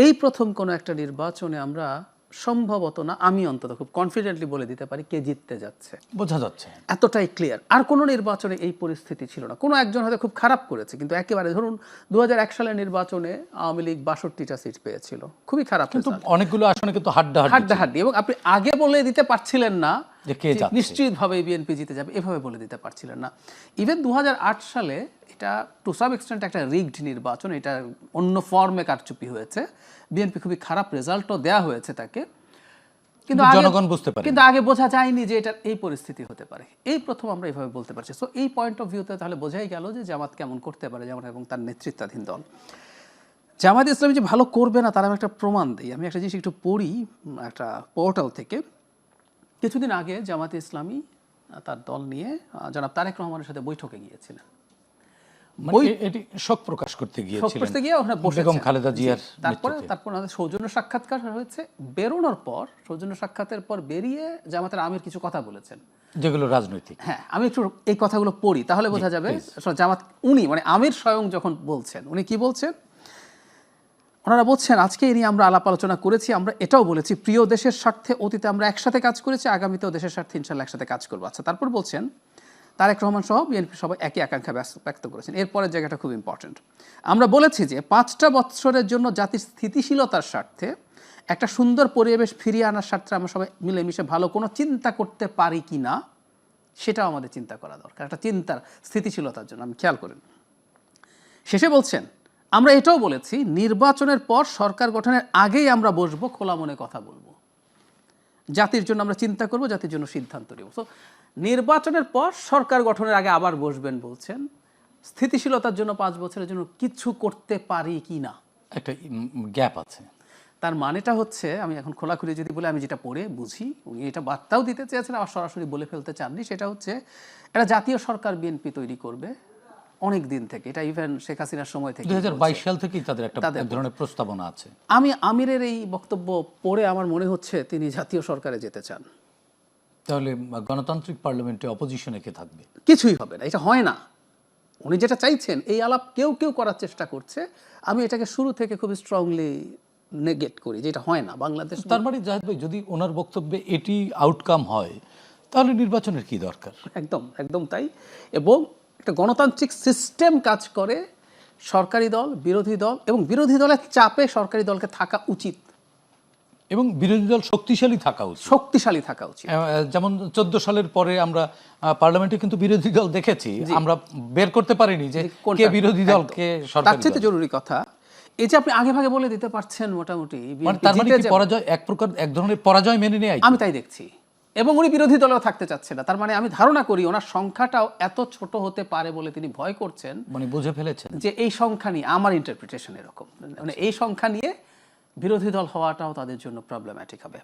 এই প্রথম কোনো একটা নির্বাচনে আমরা সম্ভবত না, আমি অন্তত খুব কনফিডেন্টলি বলে দিতে পারি কে জিততে যাচ্ছে, বোঝা যাচ্ছে এতটাই ক্লিয়ার। আর কোনো নির্বাচনে এই পরিস্থিতি ছিল না। কোনো একজন হয়তো খুব খারাপ করেছে, কিন্তু একেবারে ধরুন 2001 সালের নির্বাচনে আওয়ামী লীগ 62টা সিট পেয়েছিল, খুবই খারাপ, কিন্তু অনেকগুলো আসনে কিন্তু হাড্ডাহাড্ডি, এবং আপনি আগে বলে দিতে পারছিলেন না যে কে যাচ্ছে, নিশ্চিতভাবে বিএনপি জিতে যাবে, এভাবে বলে দিতে পারছিলেন না। ইভেন 2008 সালে এটা টু সাম এক্সটেন্ট একটা রিগড নির্বাচন, এটা অন্য ফর্মে কারচুপি হয়েছে, বিএনপি খুবই খারাপ রেজাল্টও দেয়া হয়েছে তাকে, কিন্তু জনগণ বুঝতে পারে, কিন্তু আগে বোঝা যায়নি যে এটা এই পরিস্থিতি হতে পারে। এই প্রথম আমরা এইভাবে বলতে পারছি। সো এই পয়েন্ট অফ ভিউতে তাহলে বোঝাই গেল যে জামাত কেমন করতে পারে, যেমন এবং তার নেতৃত্বাধীন দল। জামাত ইসলামী যে ভালো করবে না তার আমি একটা প্রমাণ দিই। আমি একটা জিনিস একটু পড়ি একটা পোর্টাল থেকে। কিছুদিন আগে জামাত ইসলামী তার দল নিয়ে জনাব তারেক রহমানের সাথে বৈঠকে গিয়েছিলেন। এটি শোক প্রকাশ করতে গিয়েছিলেন, করতে গিয়ে ওখানে বেগম খালেদা জিয়ার তারপর আমাদের সৌজন্য সাক্ষাৎকার হয়েছে। বেরোনোর পর, সৌজন্য সাক্ষাতের পর বেরিয়ে জামাতের আমির কিছু কথা বলেছেন যেগুলো রাজনৈতিক। হ্যাঁ, আমি একটু এই কথাগুলো পড়ি, তাহলে বোঝা যাবে জামাত উনি মানে আমির স্বয়ং যখন বলছেন, উনি কি বলছেন। ওনারা বলছেন, আজকে এই নিয়ে আমরা আলাপ আলোচনা করেছি, আমরা এটাও বলেছি প্রিয় দেশের স্বার্থে অতীতে আমরা একসাথে কাজ করেছি, আগামীতেও দেশের স্বার্থে ইনশাল্লাহ একসাথে কাজ করবো। আচ্ছা, তারপর বলছেন তারেক রহমান সহ বিএনপি সবাই একই আকাঙ্ক্ষা ব্যক্ত করেছেন। এরপরের জায়গাটা খুব ইম্পর্টেন্ট। আমরা বলেছি যে 5টা বৎসরের জন্য জাতির স্থিতিশীলতার স্বার্থে একটা সুন্দর পরিবেশ ফিরিয়ে আনার স্বার্থে আমরা সবাই মিলেমিশে ভালো কোনো চিন্তা করতে পারি কি না, সেটাও আমাদের চিন্তা করা দরকার, একটা চিন্তার স্থিতিশীলতার জন্য। আমি খেয়াল করেন, শেষে বলছেন, আমরা এটাও বলেছি নির্বাচনের পর সরকার গঠনের আগেই আমরা বসবো, খোলা মনে কথা বলবো, জাতির জন্য আমরা চিন্তা করব, জাতির জন্য সিদ্ধান্ত নেব। তো নির্বাচনের পর সরকার গঠনের আগে আবার বসবেন বলছেন, স্থিতিশীলতার জন্য 5 বছরের জন্য কিছু করতে পারি কি না, একটা গ্যাপ আছে। তার মানেটা হচ্ছে, আমি এখন খোলাখুলি যদি বলে, আমি যেটা পড়ে বুঝি, উনি এটা বার্তাও দিতে চেয়েছেন, আবার সরাসরি বলে ফেলতে চাননি, সেটা হচ্ছে একটা জাতীয় সরকার বিএনপি তৈরি করবে অনেক দিন থেকে। এটা ইভেন শেখ হাসিনার সময় থেকে, 2022 সাল থেকেই তাদের একটা এক ধরনের প্রস্তাবনা আছে। আমি আমিরের এই বক্তব্য পড়ে আমার মনে হচ্ছে তিনি জাতীয় সরকারে যেতে চান। তাহলে গণতান্ত্রিক পার্লামেন্টে অপোজিশনে কে থাকবে? কিছুই হবে না, এটা হয় না। উনি যেটা চাইছেন, এই আলাপ কেউ কেউ করার চেষ্টা করছে, আমি এটাকে শুরু থেকে খুব স্ট্রংলি নেগেট করি, যেটা হয় না বাংলাদেশ। তার মানে জাহিদ ভাই, যদি ওনার বক্তব্যে এটি আউটকাম হয় তাহলে নির্বাচনের কি দরকার? একদম একদম তাই। এবং একটা গণতান্ত্রিক সিস্টেম কাজ করে, সরকারি দল, বিরোধী দল, এবং বিরোধী দলের চাপে সরকারি দলকে থাকা উচিত, এবং বিরোধী দল শক্তিশালী থাকা উচিত, শক্তিশালী থাকা উচিত। যেমন 14 সালের পরে আমরা পার্লামেন্টে কিন্তু বিরোধী দল দেখেছি, আমরা বের করতে পারিনি যে কে বিরোধী দল কে সরকারি দল। তার চেয়ে জরুরি কথা এই যে আপনি আগে ভাগে বলে দিতে পারছেন মোটামুটি, তার মানে কি পরাজয় এক প্রকার, এক ধরনের পরাজয় মেনে নেয়? আমি তাই দেখছি। এবং উনি বিরোধী দলেও থাকতে চাচ্ছে না, তার মানে আমি ধারণা করি ওনার সংখ্যাটাও এত ছোট হতে পারে বলে তিনি ভয় করছেন, মানে বুঝে ফেলেছেন যে এই সংখ্যা নিয়ে, আমার ইন্টারপ্রিটেশন এরকম, মানে এই সংখ্যা নিয়ে বিরোধী দল হওয়াটাও তাদের জন্য প্রবলেম্যাটিক হবে।